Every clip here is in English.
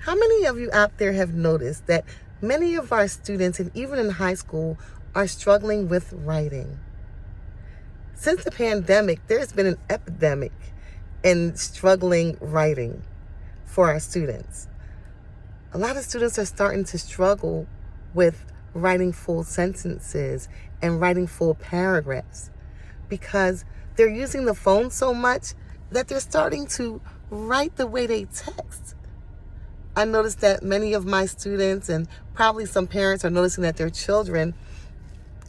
How many of you out there have noticed that many of our students, and even in high school, are struggling with writing? Since the pandemic, there's been an epidemic in struggling writing for our students. A lot of students are starting to struggle with writing full sentences and writing full paragraphs because they're using the phone so much that they're starting to write the way they text. I noticed that many of my students and probably some parents are noticing that their children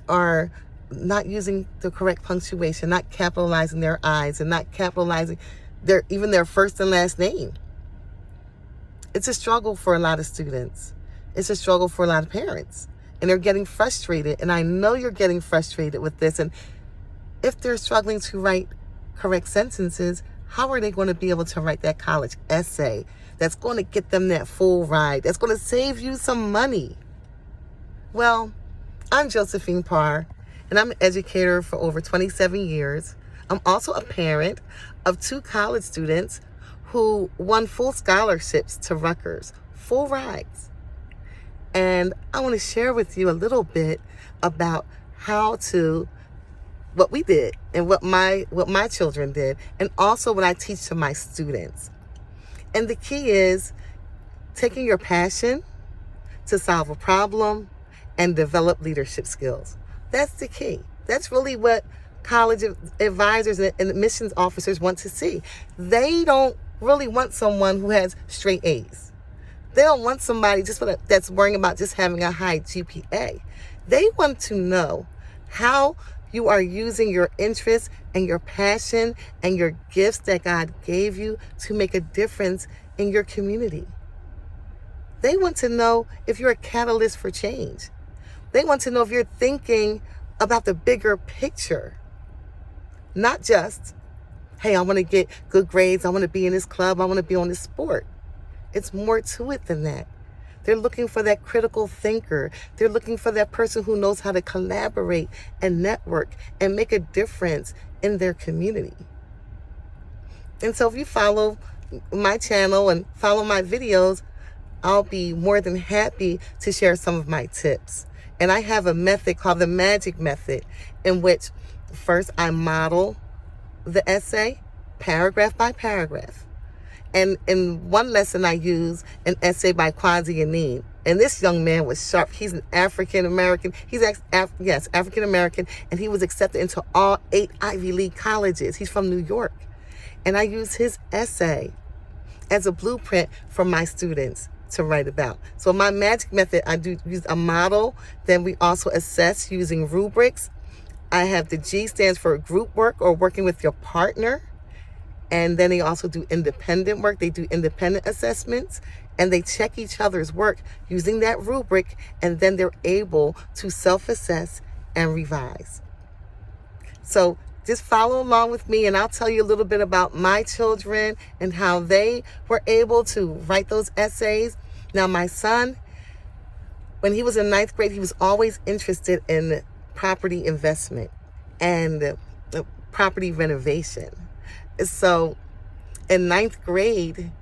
are not using the correct punctuation, not capitalizing their I's and not capitalizing even their first and last name. It's a struggle for a lot of students. It's a struggle for a lot of parents. And they're getting frustrated. And I know you're getting frustrated with this. And if they're struggling to write correct sentences, how are they going to be able to write that college essay that's going to get them that full ride, that's going to save you some money? Well, I'm Josephine Parr, and I'm an educator for over 27 years. I'm also a parent of 2 college students who won full scholarships to Rutgers, full rides. And I want to share with you a little bit about what we did and what my children did, and also what I teach to my students. And the key is taking your passion to solve a problem and develop leadership skills. That's the key. That's really what college advisors and admissions officers want to see. They don't really want someone who has straight A's. They don't want somebody that's worrying about just having a high GPA. They want to know how you are using your interests and your passion and your gifts that God gave you to make a difference in your community. They want to know if you're a catalyst for change. They want to know if you're thinking about the bigger picture. Not just, hey, I want to get good grades, I want to be in this club, I want to be on this sport. It's more to it than that. They're looking for that critical thinker. They're looking for that person who knows how to collaborate and network and make a difference in their community. And so if you follow my channel and follow my videos, I'll be more than happy to share some of my tips. And I have a method called the magic method, in which first I model the essay paragraph by paragraph. And in one lesson, I use an essay by Kwasi Yaneen. And this young man was sharp. He's an African-American. African-American. And he was accepted into all 8 Ivy League colleges. He's from New York. And I use his essay as a blueprint for my students to write about. So my magic method, I do use a model. Then we also assess using rubrics. I have the G stands for group work or working with your partner. And then they also do independent work. They do independent assessments, and they check each other's work using that rubric, and then they're able to self-assess and revise. So just follow along with me, and I'll tell you a little bit about my children and how they were able to write those essays. Now, my son, when he was in 9th grade, he was always interested in property investment and property renovation. So in 9th grade,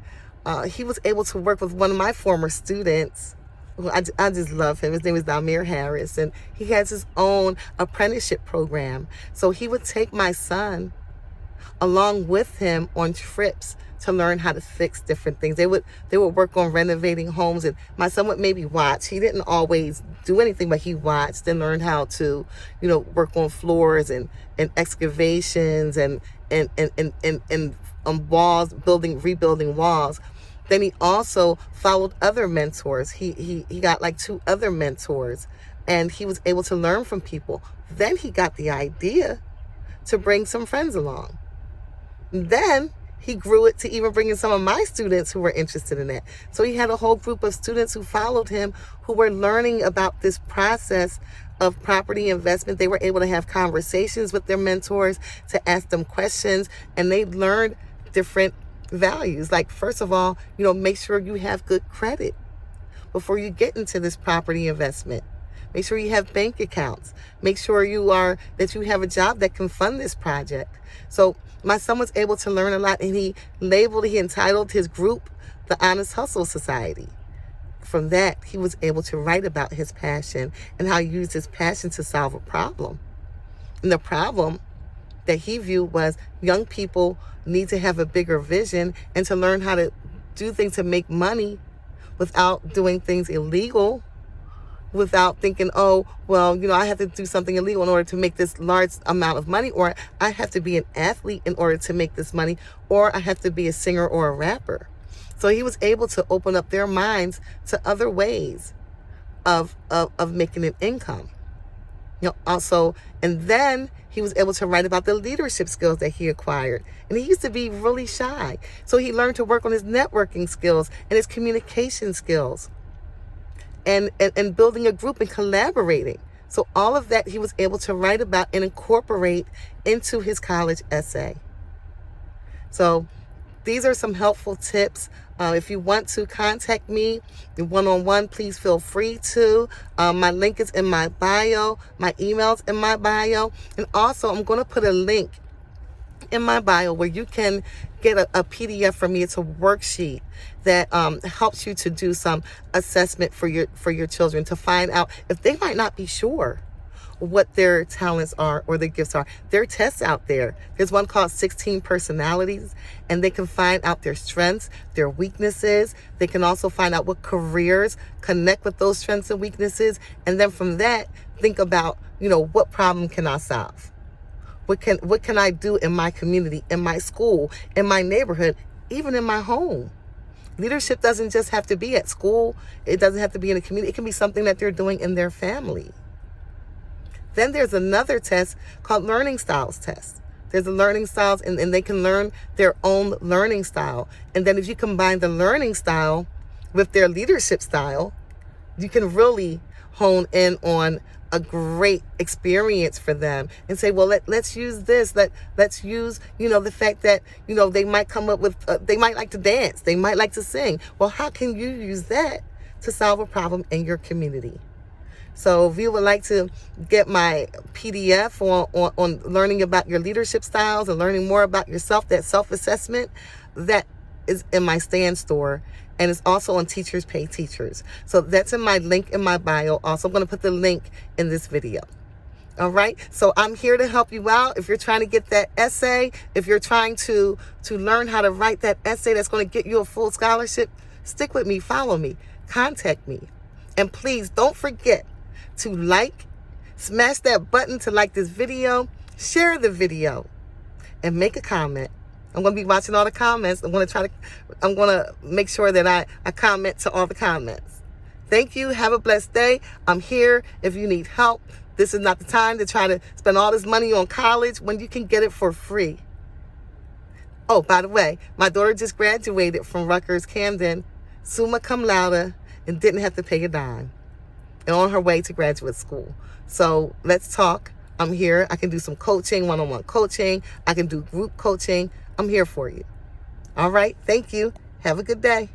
he was able to work with one of my former students. I just love him. His name is Damir Harris, and he has his own apprenticeship program. So he would take my son along with him on trips to learn how to fix different things. They would work on renovating homes, and my son would maybe watch. He didn't always do anything, but he watched and learned how to, work on floors and excavations and walls, rebuilding walls. Then he also followed other mentors. He got like 2 other mentors, and he was able to learn from people. Then he got the idea to bring some friends along. Then he grew it to even bringing some of my students who were interested in that. So he had a whole group of students who followed him, who were learning about this process of property investment. They were able to have conversations with their mentors, to ask them questions, and they learned different values. Like, first of all, make sure you have good credit before you get into this property investment. Make sure you have bank accounts. Make sure that you have a job that can fund this project. So my son was able to learn a lot, and he entitled his group the Honest Hustle Society. From that, he was able to write about his passion and how he used his passion to solve a problem. And the problem that he viewed was young people need to have a bigger vision and to learn how to do things to make money without doing things illegal, without thinking, oh, well, I have to do something illegal in order to make this large amount of money, or I have to be an athlete in order to make this money, or I have to be a singer or a rapper. So he was able to open up their minds to other ways of making an income. Also, and then he was able to write about the leadership skills that he acquired. And he used to be really shy. So he learned to work on his networking skills and his communication skills and building a group and collaborating. So all of that he was able to write about and incorporate into his college essay. So these are some helpful tips. If you want to contact me one-on-one, please feel free to. My link is in my bio. My email's in my bio. And also, I'm going to put a link in my bio where you can get a PDF from me. It's a worksheet that helps you to do some assessment for your children to find out if they might not be sure what their talents are or their gifts are. There are tests out there. There's one called 16 Personalities, and they can find out their strengths, their weaknesses. They can also find out what careers connect with those strengths and weaknesses. And then from that, think about, what problem can I solve? What can I do in my community, in my school, in my neighborhood, even in my home? Leadership doesn't just have to be at school. It doesn't have to be in a community. It can be something that they're doing in their family. Then there's another test called learning styles test. There's a learning styles, and they can learn their own learning style. And then if you combine the learning style with their leadership style, you can really hone in on a great experience for them and say, well, let's use this. Let's use, the fact that, they might come up with, they might like to dance. They might like to sing. Well, how can you use that to solve a problem in your community? So if you would like to get my PDF on learning about your leadership styles and learning more about yourself, that self-assessment, that is in my Stand store. And it's also on Teachers Pay Teachers. So that's in my link in my bio. Also, I'm going to put the link in this video. All right. So I'm here to help you out. If you're trying to get that essay, if you're trying to learn how to write that essay that's going to get you a full scholarship, stick with me, follow me, contact me. And please don't forget to smash that button to like this video, share the video, and make a comment. I'm going to be watching all the comments. I'm going to make sure that I comment to all the comments. Thank you. Have a blessed day. I'm here if you need help. This is not the time to try to spend all this money on college when you can get it for free. Oh, by the way, my daughter just graduated from Rutgers Camden, summa cum laude, and didn't have to pay a dime. And on her way to graduate school. So let's talk. I'm here. I can do some coaching, one-on-one coaching. I can do group coaching. I'm here for you. All right. Thank you. Have a good day.